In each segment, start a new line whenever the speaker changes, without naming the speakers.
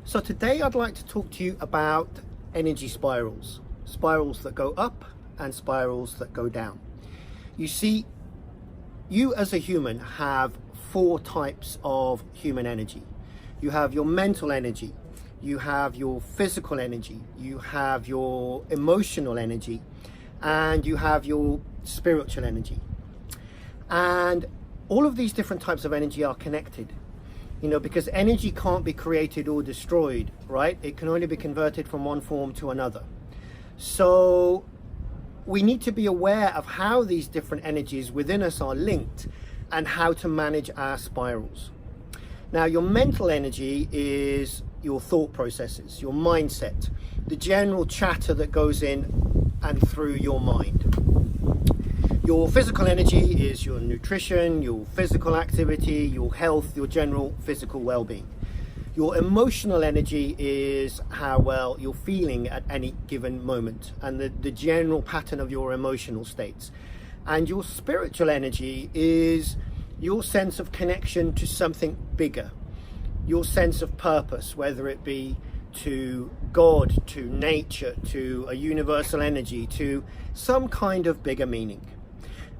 So today I'd like to talk to you about energy spirals. Spirals that go up and spirals that go down. You see, you as a human have four types of human energy. You have your mental energy, you have your physical energy, you have your emotional energy, and you have your spiritual energy. And all of these different types of energy are connected. Because energy can't be created or destroyed, right? It can only be converted from one form to another. So we need to be aware of how these different energies within us are linked and how to manage our spirals. Now, your mental energy is your thought processes, your mindset, the general chatter that goes in and through your mind. Your physical energy is your nutrition, your physical activity, your health, your general physical well-being. Your emotional energy is how well you're feeling at any given moment and the general pattern of your emotional states. And your spiritual energy is your sense of connection to something bigger, your sense of purpose, whether it be to God, to nature, to a universal energy, to some kind of bigger meaning.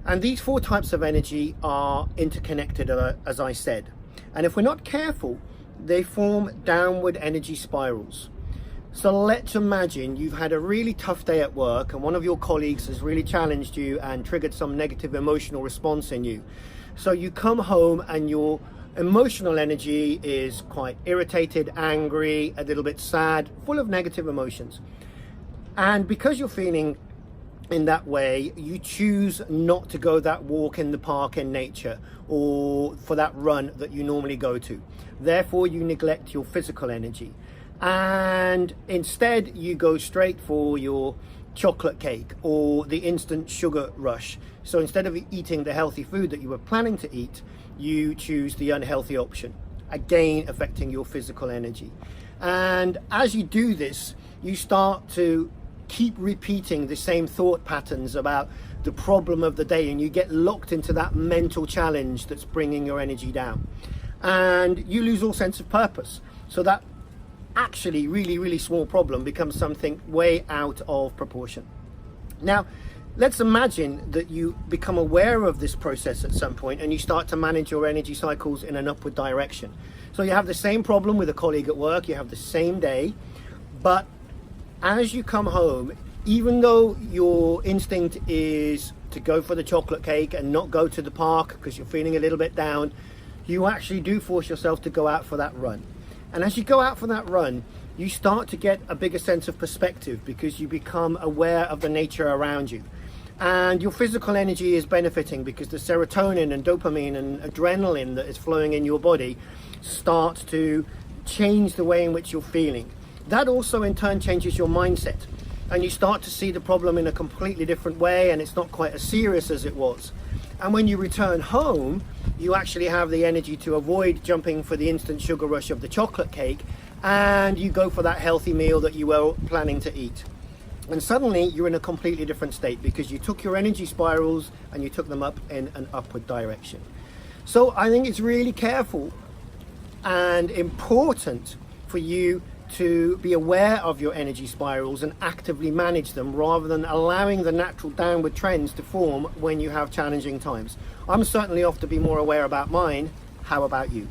And these four types of energy are interconnected, as I said. And if we're not careful, they form downward energy spirals. So let's imagine you've had a really tough day at work and one of your colleagues has really challenged you and triggered some negative emotional response in you. So you come home and your emotional energy is quite irritated, angry, a little bit sad, full of negative emotions. And because you're feeling in that way, you choose not to go that walk in the park in nature or for that run that you normally go to. Therefore, you neglect your physical energy. And instead, you go straight for your chocolate cake or the instant sugar rush. So instead of eating the healthy food that you were planning to eat, you choose the unhealthy option, again affecting your physical energy. And as you do this, you start to keep repeating the same thought patterns about the problem of the day, and you get locked into that mental challenge that's bringing your energy down, and you lose all sense of purpose. So that actually really small problem becomes something way out of proportion. Now let's imagine that you become aware of this process at some point and you start to manage your energy cycles in an upward direction. So you have the same problem with a colleague at work, you have the same day, but as you come home, even though your instinct is to go for the chocolate cake and not go to the park because you're feeling a little bit down, you actually do force yourself to go out for that run. And as you go out for that run, you start to get a bigger sense of perspective because you become aware of the nature around you. And your physical energy is benefiting because the serotonin and dopamine and adrenaline that is flowing in your body starts to change the way in which you're feeling. That also in turn changes your mindset, and you start to see the problem in a completely different way, and it's not quite as serious as it was. And when you return home, you actually have the energy to avoid jumping for the instant sugar rush of the chocolate cake, and you go for that healthy meal that you were planning to eat. And suddenly you're in a completely different state because you took your energy spirals and you took them up in an upward direction. So I think it's really careful and important for you to be aware of your energy spirals and actively manage them rather than allowing the natural downward trends to form when you have challenging times. I'm certainly off to be more aware about mine. How about you?